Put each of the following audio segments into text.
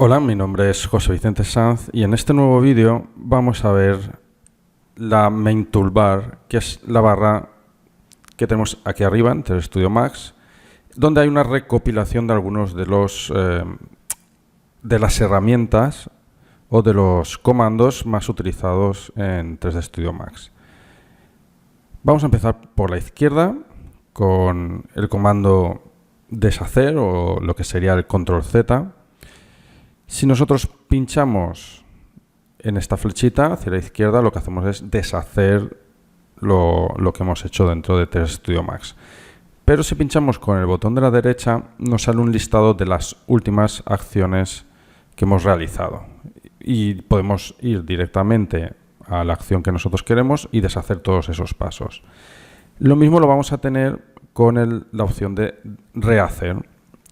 Hola, mi nombre es José Vicente Sanz y en este nuevo vídeo vamos a ver la Main Toolbar, que es la barra que tenemos aquí arriba en 3ds Studio Max, donde hay una recopilación de algunos de las herramientas o de los comandos más utilizados en 3ds Studio Max. Vamos a empezar por la izquierda con el comando deshacer o lo que sería el control Z. Si nosotros pinchamos en esta flechita hacia la izquierda, lo que hacemos es deshacer lo que hemos hecho dentro de 3ds Studio Max. Pero si pinchamos con el botón de la derecha, nos sale un listado de las últimas acciones que hemos realizado. Y podemos ir directamente a la acción que nosotros queremos y deshacer todos esos pasos. Lo mismo lo vamos a tener con la opción de rehacer,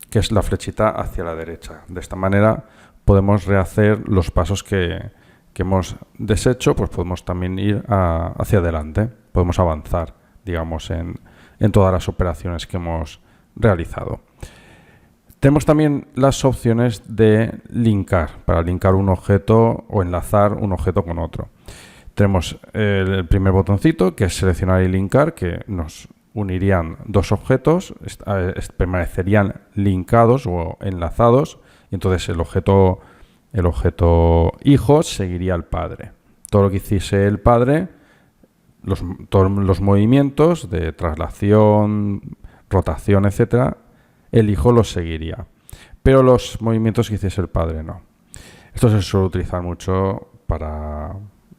que es la flechita hacia la derecha. De esta manera podemos rehacer los pasos que hemos deshecho, pues podemos también ir hacia adelante, podemos avanzar, digamos, en todas las operaciones que hemos realizado. Tenemos también las opciones de linkar, para linkar un objeto o enlazar un objeto con otro. Tenemos el primer botoncito, que es seleccionar y linkar, que nos unirían dos objetos, permanecerían linkados o enlazados, y entonces el objeto hijo seguiría al padre. Todo lo que hiciese el padre, todos los movimientos de traslación, rotación, etcétera, el hijo los seguiría. Pero los movimientos que hiciese el padre no. Esto se suele utilizar mucho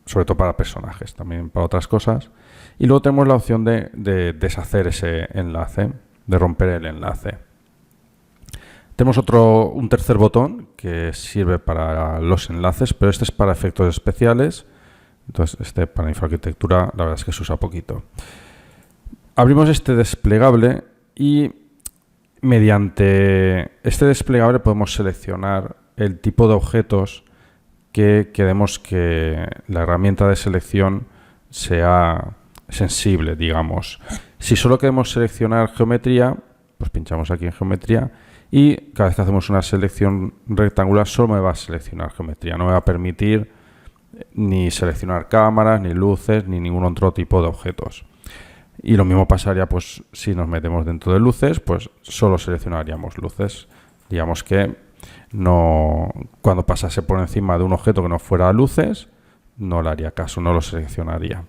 sobre todo para personajes, también para otras cosas. Y luego tenemos la opción de deshacer ese enlace, de romper el enlace. Tenemos un tercer botón que sirve para los enlaces, pero este es para efectos especiales. Entonces, para infoarquitectura, la verdad es que se usa poquito. Abrimos este desplegable y mediante este desplegable podemos seleccionar el tipo de objetos que queremos que la herramienta de selección sea sensible, digamos. Si solo queremos seleccionar geometría, pues pinchamos aquí en geometría y cada vez que hacemos una selección rectangular solo me va a seleccionar geometría, no me va a permitir ni seleccionar cámaras, ni luces, ni ningún otro tipo de objetos. Y lo mismo pasaría pues si nos metemos dentro de luces, pues solo seleccionaríamos luces. Digamos que cuando pasase por encima de un objeto que no fuera luces, no le haría caso, no lo seleccionaría.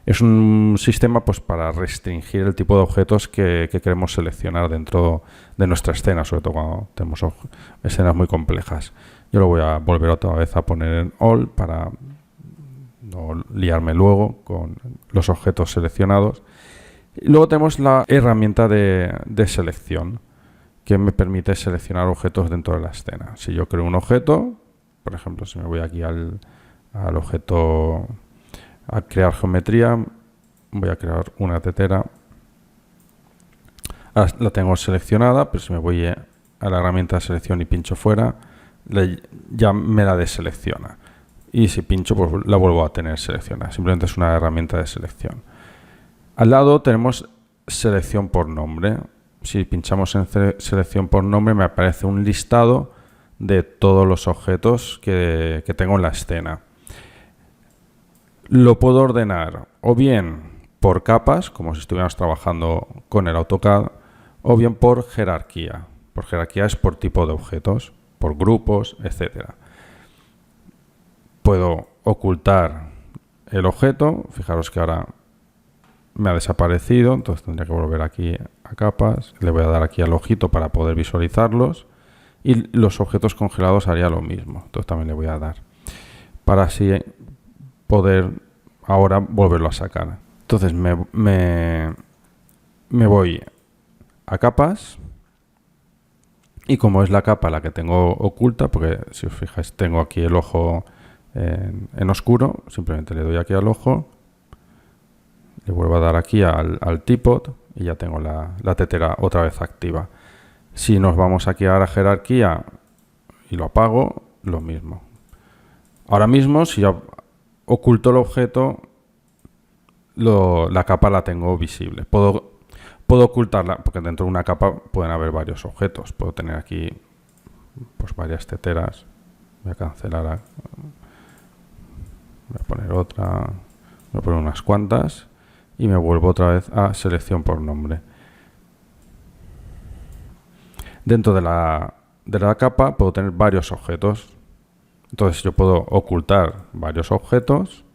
Es un sistema pues para restringir el tipo de objetos que queremos seleccionar dentro de nuestra escena, sobre todo cuando tenemos escenas muy complejas. Yo lo voy a volver otra vez a poner en All para no liarme luego con los objetos seleccionados. Y luego tenemos la herramienta de selección, que me permite seleccionar objetos dentro de la escena. Si yo creo un objeto, por ejemplo, si me voy aquí al objeto a crear geometría, voy a crear una tetera. Ahora la tengo seleccionada, pero si me voy a la herramienta de selección y pincho fuera, ya me la deselecciona. Y si pincho, pues la vuelvo a tener seleccionada. Simplemente es una herramienta de selección. Al lado tenemos selección por nombre. Si pinchamos en selección por nombre, me aparece un listado de todos los objetos que tengo en la escena. Lo puedo ordenar o bien por capas, como si estuviéramos trabajando con el AutoCAD, o bien por jerarquía. Por jerarquía es por tipo de objetos, por grupos, etc. Puedo ocultar el objeto. Fijaros que ahora me ha desaparecido, entonces tendría que volver aquí a capas. Le voy a dar aquí al ojito para poder visualizarlos. Y los objetos congelados haría lo mismo. Entonces también le voy a dar para así poder ahora volverlo a sacar. Entonces me voy a capas y como es la capa la que tengo oculta, porque si os fijáis tengo aquí el ojo en oscuro, simplemente le doy aquí al ojo, le vuelvo a dar aquí al teapot y ya tengo la tetera otra vez activa. Si nos vamos aquí a la jerarquía y lo apago, lo mismo. Ahora mismo, si yo oculto el objeto, la capa la tengo visible. Puedo ocultarla, porque dentro de una capa pueden haber varios objetos. Puedo tener aquí pues varias teteras Voy a cancelar. Voy a poner otra. Voy a poner unas cuantas. Y me vuelvo otra vez a selección por nombre. Dentro de la capa puedo tener varios objetos. Entonces yo puedo ocultar varios objetos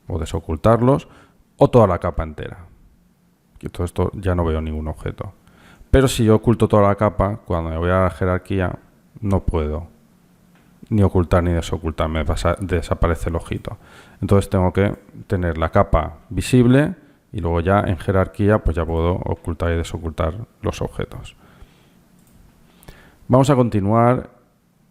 o desocultarlos o toda la capa entera. Y todo esto ya no veo ningún objeto. Pero si yo oculto toda la capa, cuando me voy a la jerarquía, no puedo ni ocultar ni desocultar, desaparece el ojito. Entonces tengo que tener la capa visible y luego ya en jerarquía pues ya puedo ocultar y desocultar los objetos. Vamos a continuar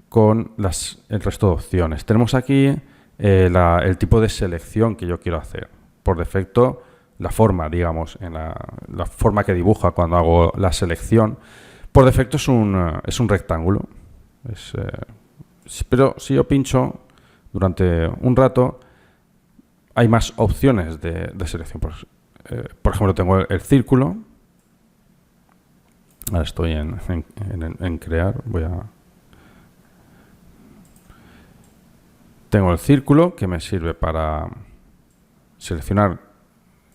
con el resto de opciones. Tenemos aquí el tipo de selección que yo quiero hacer. Por defecto, la forma, digamos, en la forma que dibuja cuando hago la selección, por defecto es un rectángulo. Pero si yo pincho durante un rato, hay más opciones de selección. Por ejemplo, tengo el círculo. Ahora estoy en crear. Tengo el círculo que me sirve para seleccionar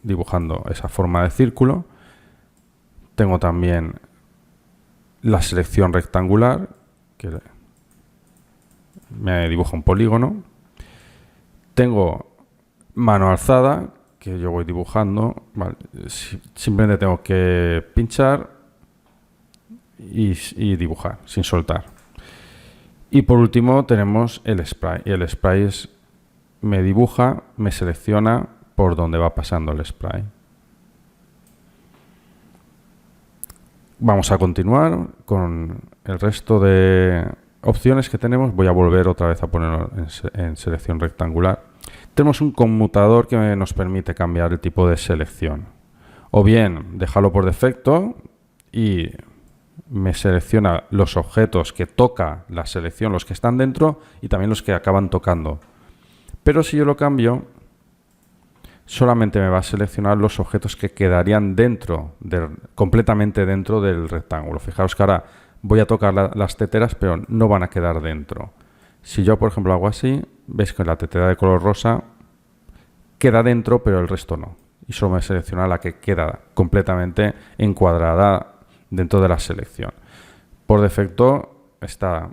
dibujando esa forma de círculo. Tengo también la selección rectangular que me dibuja un polígono. Tengo mano alzada que yo voy dibujando. Vale. Simplemente tengo que pinchar y dibujar sin soltar. Y por último tenemos el spray. Y el spray me dibuja, me selecciona por donde va pasando el spray. Vamos a continuar con el resto de opciones que tenemos. Voy a volver otra vez a ponerlo en selección rectangular. Tenemos un conmutador que nos permite cambiar el tipo de selección. O bien dejarlo por defecto y me selecciona los objetos que toca la selección, los que están dentro y también los que acaban tocando. Pero si yo lo cambio, solamente me va a seleccionar los objetos que quedarían completamente dentro del rectángulo. Fijaos que ahora voy a tocar las teteras, pero no van a quedar dentro. Si yo, por ejemplo, hago así, veis que la tetera de color rosa queda dentro, pero el resto no. Y solo me selecciona la que queda completamente encuadrada dentro de la selección. Por defecto está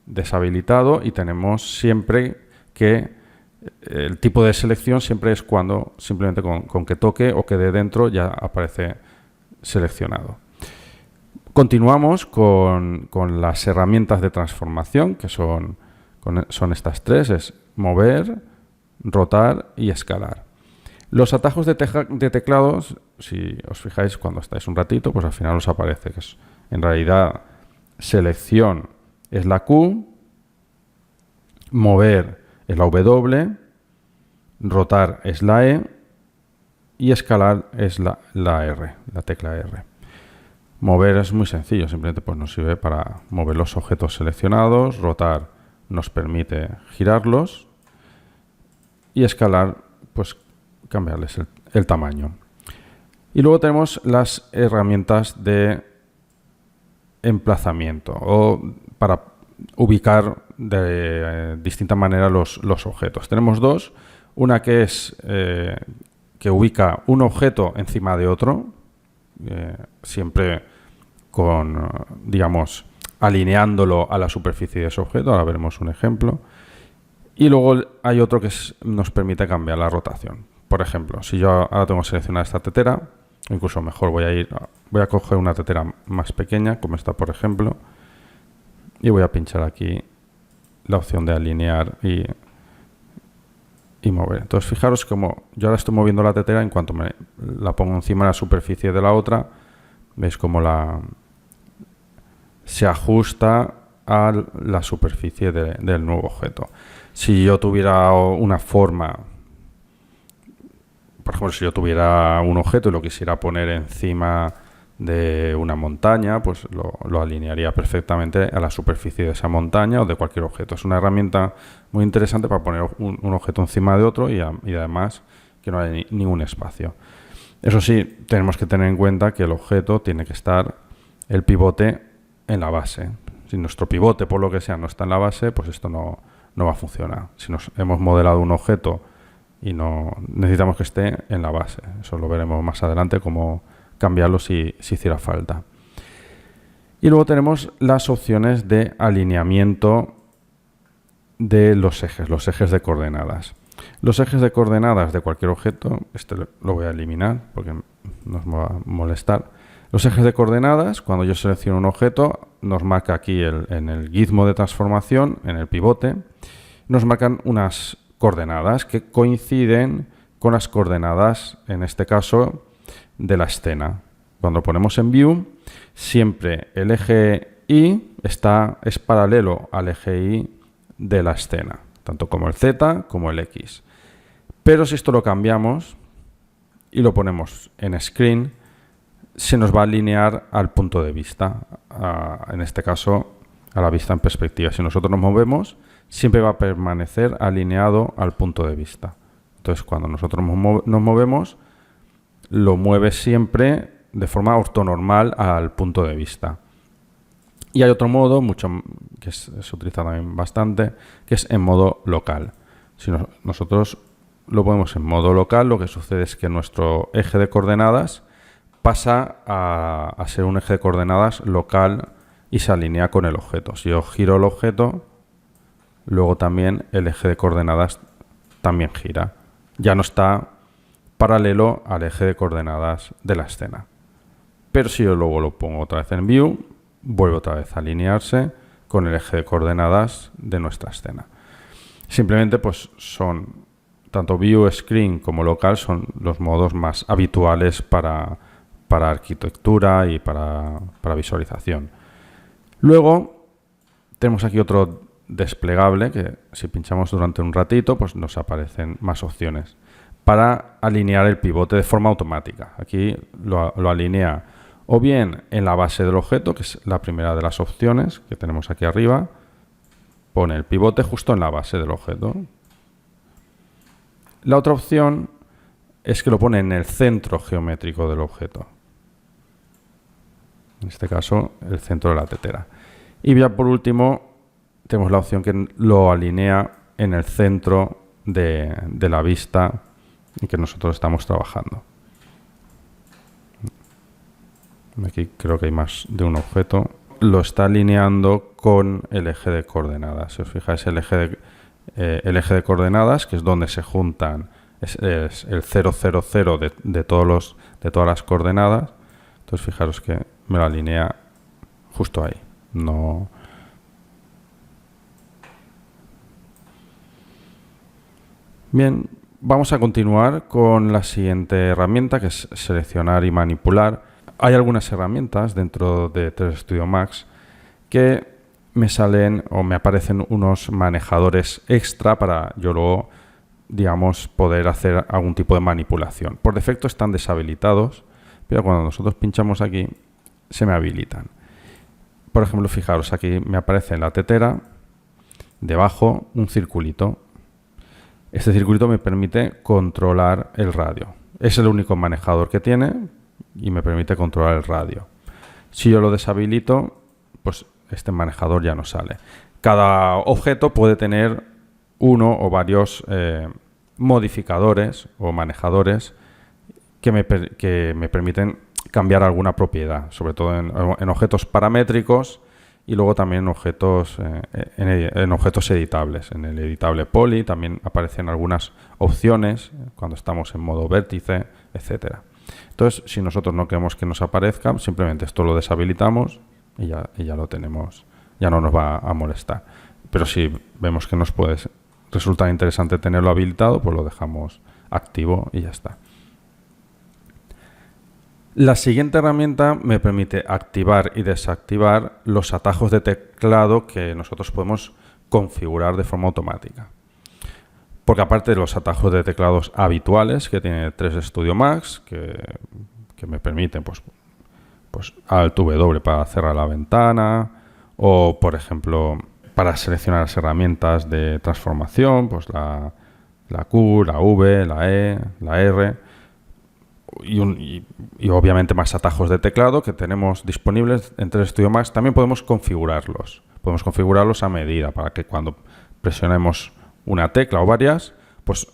deshabilitado y tenemos siempre que el tipo de selección siempre es cuando simplemente con que toque o quede dentro ya aparece seleccionado. Continuamos con las herramientas de transformación que son estas tres, es mover, rotar y escalar. Los atajos de teclados, si os fijáis cuando estáis un ratito, pues al final os aparece que en realidad selección es la Q, mover es la W, rotar es la E y escalar es la R, la tecla R. Mover es muy sencillo, simplemente pues nos sirve para mover los objetos seleccionados, rotar nos permite girarlos y escalar pues cambiarles el tamaño. Y luego tenemos las herramientas de emplazamiento o para ubicar de distinta manera los objetos. Tenemos dos, una que es que ubica un objeto encima de otro, siempre digamos, alineándolo a la superficie de ese objeto. Ahora veremos un ejemplo. Y luego hay otro que nos permite cambiar la rotación. Por ejemplo, si yo ahora tengo seleccionada esta tetera, incluso mejor voy a coger una tetera más pequeña, como esta por ejemplo, y voy a pinchar aquí la opción de alinear y mover. Entonces fijaros como yo ahora estoy moviendo la tetera, en cuanto la pongo encima de la superficie de la otra, veis como se ajusta a la superficie del nuevo objeto. Si yo tuviera una forma, por ejemplo, si yo tuviera un objeto y lo quisiera poner encima de una montaña, pues lo alinearía perfectamente a la superficie de esa montaña o de cualquier objeto. Es una herramienta muy interesante para poner un objeto encima de otro y además que no haya ningún espacio. Eso sí, tenemos que tener en cuenta que el objeto tiene que estar el pivote en la base. Si nuestro pivote, por lo que sea, no está en la base, pues esto no va a funcionar. Si nos hemos modelado un objeto y no necesitamos que esté en la base. Eso lo veremos más adelante, cómo cambiarlo si hiciera falta. Y luego tenemos las opciones de alineamiento de los ejes de coordenadas. Los ejes de coordenadas de cualquier objeto, este lo voy a eliminar porque nos va a molestar. Los ejes de coordenadas, cuando yo selecciono un objeto, nos marca aquí en el gizmo de transformación, en el pivote, nos marcan unas coordenadas que coinciden con las coordenadas, en este caso, de la escena. Cuando ponemos en View, siempre el eje Y es paralelo al eje Y de la escena, tanto como el Z como el X. Pero si esto lo cambiamos y lo ponemos en Screen, se nos va a alinear al punto de vista, en este caso a la vista en perspectiva. Si nosotros nos movemos, siempre va a permanecer alineado al punto de vista. Entonces, cuando nosotros nos movemos, lo mueve siempre de forma ortonormal al punto de vista. Y hay otro modo, que se utiliza también bastante, que es en modo local. Si nosotros lo ponemos en modo local, lo que sucede es que nuestro eje de coordenadas pasa a ser un eje de coordenadas local y se alinea con el objeto. Si yo giro el objeto, luego también el eje de coordenadas también gira. Ya no está paralelo al eje de coordenadas de la escena. Pero si yo luego lo pongo otra vez en View, vuelve otra vez a alinearse con el eje de coordenadas de nuestra escena. Simplemente pues son tanto View, Screen como local son los modos más habituales para arquitectura y para visualización. Luego tenemos aquí otro desplegable que si pinchamos durante un ratito pues nos aparecen más opciones para alinear el pivote de forma automática. Aquí lo alinea o bien en la base del objeto, que es la primera de las opciones que tenemos aquí arriba, pone el pivote justo en la base del objeto. La otra opción es que lo pone en el centro geométrico del objeto. En este caso, el centro de la tetera. Y ya por último, tenemos la opción que lo alinea en el centro de la vista en que nosotros estamos trabajando. Aquí creo que hay más de un objeto. Lo está alineando con el eje de coordenadas. Si os fijáis, el eje de coordenadas, que es donde se juntan, es el 0, 0, 0 de todas las coordenadas. Entonces fijaros que me lo alinea justo ahí. No. Bien, vamos a continuar con la siguiente herramienta, que es seleccionar y manipular. Hay algunas herramientas dentro de 3ds Studio Max que me salen o me aparecen unos manejadores extra para yo luego, digamos, poder hacer algún tipo de manipulación. Por defecto están deshabilitados, pero cuando nosotros pinchamos aquí se me habilitan. Por ejemplo, fijaros, aquí me aparece en la tetera, debajo, un circulito. Este circulito me permite controlar el radio. Es el único manejador que tiene y me permite controlar el radio. Si yo lo deshabilito, pues este manejador ya no sale. Cada objeto puede tener uno o varios modificadores o manejadores que me permiten cambiar alguna propiedad, sobre todo en objetos paramétricos y luego también en objetos editables. En el editable poly también aparecen algunas opciones cuando estamos en modo vértice, etcétera. Entonces, si nosotros no queremos que nos aparezca, simplemente esto lo deshabilitamos y ya lo tenemos, ya no nos va a molestar. Pero si vemos que nos puede resultar interesante tenerlo habilitado, pues lo dejamos activo y ya está. La siguiente herramienta me permite activar y desactivar los atajos de teclado que nosotros podemos configurar de forma automática. Porque aparte de los atajos de teclados habituales que tiene 3ds Studio Max, que me permiten pues Alt W para cerrar la ventana, o por ejemplo para seleccionar las herramientas de transformación, pues la Q, la V, la E, la R, y obviamente más atajos de teclado que tenemos disponibles en 3 Studio Max. También podemos configurarlos. Podemos configurarlos a medida para que cuando presionemos una tecla o varias, pues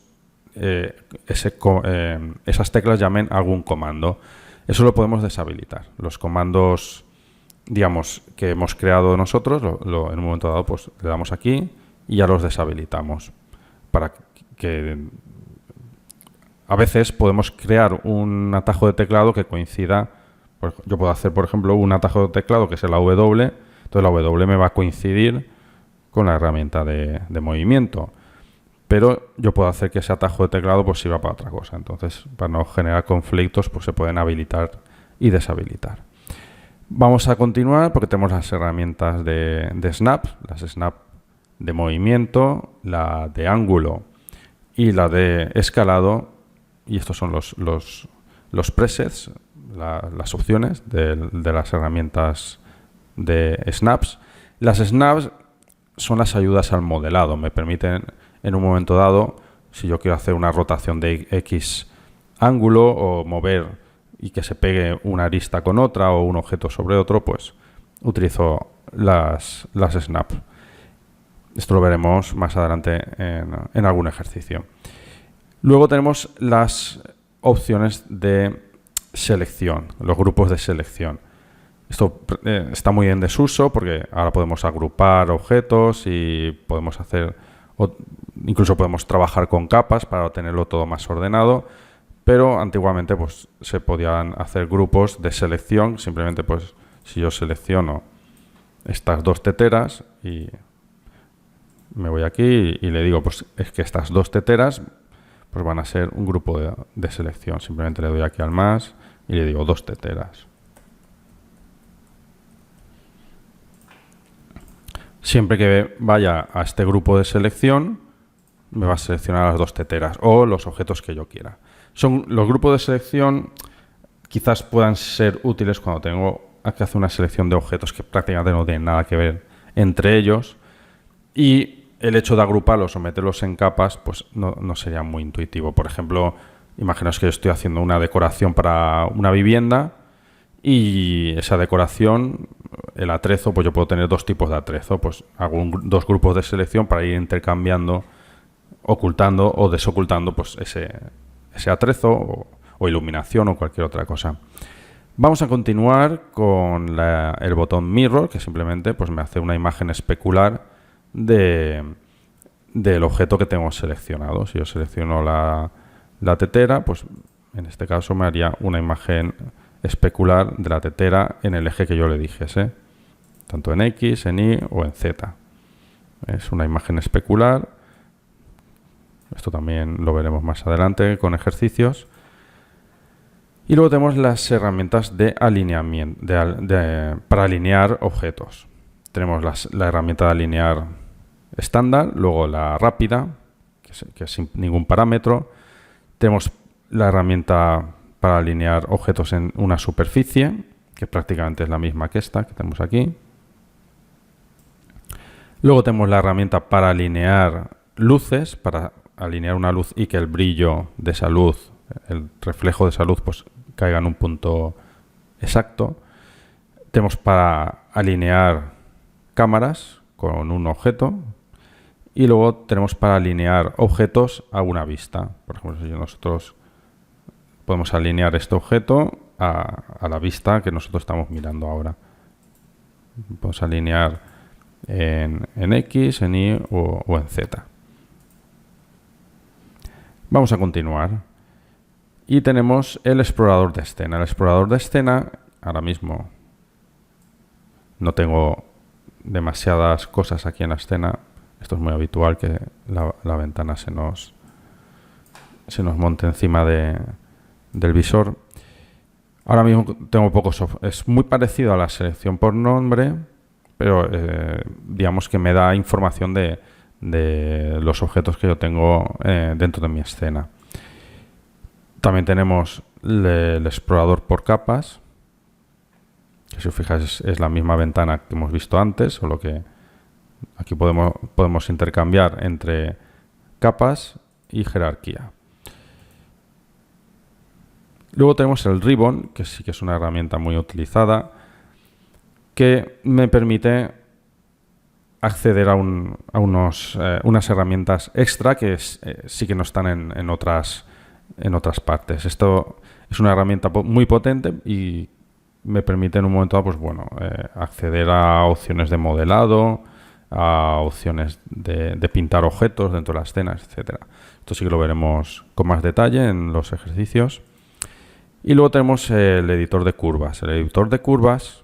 esas teclas llamen algún comando. Eso lo podemos deshabilitar. Los comandos, digamos, que hemos creado nosotros, en un momento dado, pues le damos aquí y ya los deshabilitamos. Para que a veces podemos crear un atajo de teclado que coincida. Yo puedo hacer, por ejemplo, un atajo de teclado que es la W. Entonces la W me va a coincidir con la herramienta de movimiento. Pero yo puedo hacer que ese atajo de teclado pues sirva para otra cosa. Entonces, para no generar conflictos, pues se pueden habilitar y deshabilitar. Vamos a continuar porque tenemos las herramientas de snap, las snap de movimiento, la de ángulo y la de escalado. Y estos son los presets, las opciones de las herramientas de snaps. Las snaps son las ayudas al modelado. Me permiten en un momento dado, si yo quiero hacer una rotación de X ángulo o mover y que se pegue una arista con otra o un objeto sobre otro, pues utilizo las snaps. Esto lo veremos más adelante en algún ejercicio. Luego tenemos las opciones de selección, los grupos de selección. Esto está muy en desuso porque ahora podemos agrupar objetos y podemos hacer, incluso podemos trabajar con capas para tenerlo todo más ordenado, pero antiguamente pues se podían hacer grupos de selección. Simplemente pues si yo selecciono estas dos teteras y me voy aquí y le digo pues es que estas dos teteras pues van a ser un grupo de selección. Simplemente le doy aquí al más y le digo dos teteras. Siempre que vaya a este grupo de selección, me va a seleccionar las dos teteras o los objetos que yo quiera. Los grupos de selección quizás puedan ser útiles cuando tengo que hacer una selección de objetos que prácticamente no tienen nada que ver entre ellos, y el hecho de agruparlos o meterlos en capas pues no sería muy intuitivo. Por ejemplo, imaginaos que yo estoy haciendo una decoración para una vivienda y esa decoración, el atrezo, pues yo puedo tener dos tipos de atrezo. Pues hago dos grupos de selección para ir intercambiando, ocultando o desocultando pues ese atrezo o iluminación o cualquier otra cosa. Vamos a continuar con el botón Mirror, que simplemente pues me hace una imagen especular del objeto que tengo seleccionado. Si yo selecciono la tetera, pues en este caso me haría una imagen especular de la tetera en el eje que yo le dijese, tanto en X, en Y o en Z. Es una imagen especular. Esto también lo veremos más adelante con ejercicios. Y luego tenemos las herramientas de alineamiento, para alinear objetos. Tenemos la herramienta de alinear estándar, luego la rápida, que es sin ningún parámetro. Tenemos la herramienta para alinear objetos en una superficie, que prácticamente es la misma que esta que tenemos aquí. Luego tenemos la herramienta para alinear luces, para alinear una luz y que el brillo de esa luz, el reflejo de esa luz, pues caiga en un punto exacto. Tenemos para alinear cámaras con un objeto. Y luego tenemos para alinear objetos a una vista. Por ejemplo, si nosotros podemos alinear este objeto a la vista que nosotros estamos mirando ahora. Podemos alinear en X, en Y o en Z. Vamos a continuar. Y tenemos el explorador de escena. El explorador de escena, ahora mismo no tengo demasiadas cosas aquí en la escena. Esto es muy habitual, que la ventana se nos monte encima del visor. Ahora mismo tengo poco software. Es muy parecido a la selección por nombre, pero digamos que me da información de los objetos que yo tengo dentro de mi escena. También tenemos el explorador por capas, que si os fijáis es la misma ventana que hemos visto antes, solo que aquí podemos intercambiar entre capas y jerarquía. Luego tenemos el Ribbon, que sí que es una herramienta muy utilizada, que me permite acceder a unas herramientas extra que sí que no están en otras partes. Esto es una herramienta muy potente y me permite en un momento dado, pues bueno, acceder a opciones de modelado, a opciones de pintar objetos dentro de las escenas, etcétera. Esto sí que lo veremos con más detalle en los ejercicios. Y luego tenemos el editor de curvas. El editor de curvas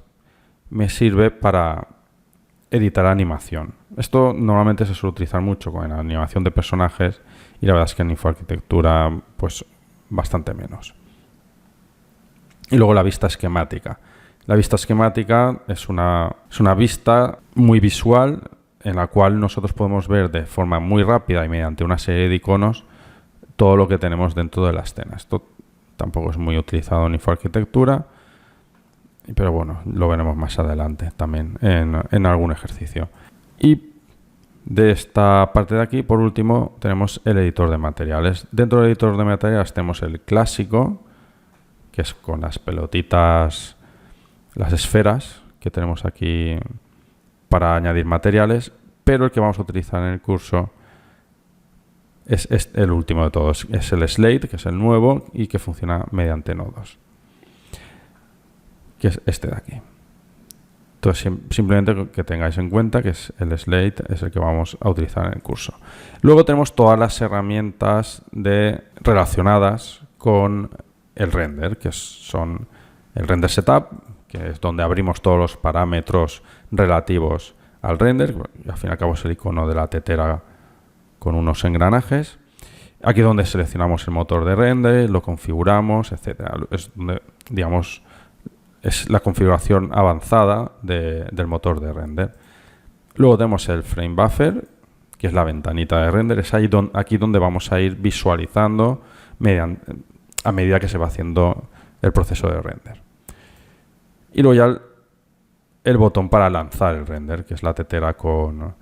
me sirve para editar animación. Esto normalmente se suele utilizar mucho con la animación de personajes y la verdad es que en infoarquitectura pues bastante menos. Y luego la vista esquemática. La vista esquemática es una vista muy visual en la cual nosotros podemos ver de forma muy rápida y mediante una serie de iconos todo lo que tenemos dentro de la escena. Esto tampoco es muy utilizado en infoarquitectura, pero bueno, lo veremos más adelante también en algún ejercicio. Y de esta parte de aquí, por último, tenemos el editor de materiales. Dentro del editor de materiales tenemos el clásico, que es con las pelotitas, las esferas que tenemos aquí para añadir materiales, pero el que vamos a utilizar en el curso es el último de todos. Es el Slate, que es el nuevo y que funciona mediante nodos, que es este de aquí. Entonces, simplemente que tengáis en cuenta que es el Slate, es el que vamos a utilizar en el curso. Luego tenemos todas las herramientas relacionadas con el render, que son el render setup, que es donde abrimos todos los parámetros relativos al render. Al fin y al cabo es el icono de la tetera con unos engranajes. Aquí es donde seleccionamos el motor de render, lo configuramos, etcétera. Es donde, digamos, es la configuración avanzada del motor de render. Luego tenemos el frame buffer, que es la ventanita de render. Es aquí donde vamos a ir visualizando a medida que se va haciendo el proceso de render. Y luego ya el botón para lanzar el render, que es la tetera con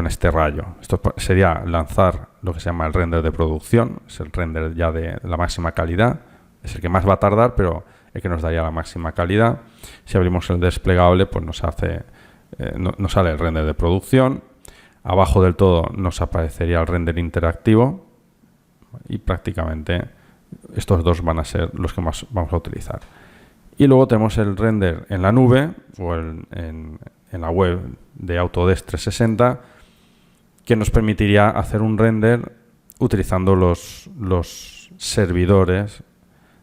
este rayo. Esto sería lanzar lo que se llama el render de producción. Es el render ya de la máxima calidad. Es el que más va a tardar, pero el que nos daría la máxima calidad. Si abrimos el desplegable, pues nos sale el render de producción. Abajo del todo nos aparecería el render interactivo. Y prácticamente estos dos van a ser los que más vamos a utilizar. Y luego tenemos el render en la nube o en la web de Autodesk 360, que nos permitiría hacer un render utilizando los servidores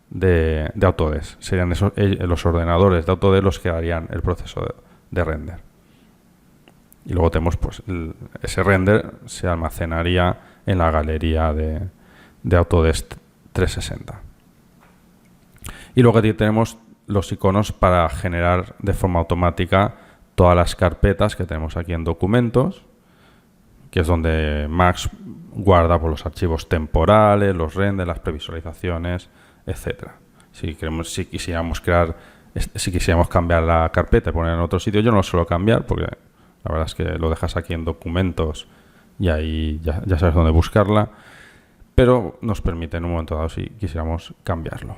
de Autodesk. Serían los ordenadores de Autodesk los que harían el proceso de render. Y luego tenemos, pues, ese render se almacenaría en la galería de Autodesk 360. Y luego aquí tenemos los iconos para generar de forma automática todas las carpetas que tenemos aquí en documentos, que es donde Max guarda por los archivos temporales, los renders, las previsualizaciones, etcétera. Si quisiéramos cambiar la carpeta y ponerla en otro sitio, yo no lo suelo cambiar porque la verdad es que lo dejas aquí en documentos y ahí ya sabes dónde buscarla, pero nos permite en un momento dado si quisiéramos cambiarlo.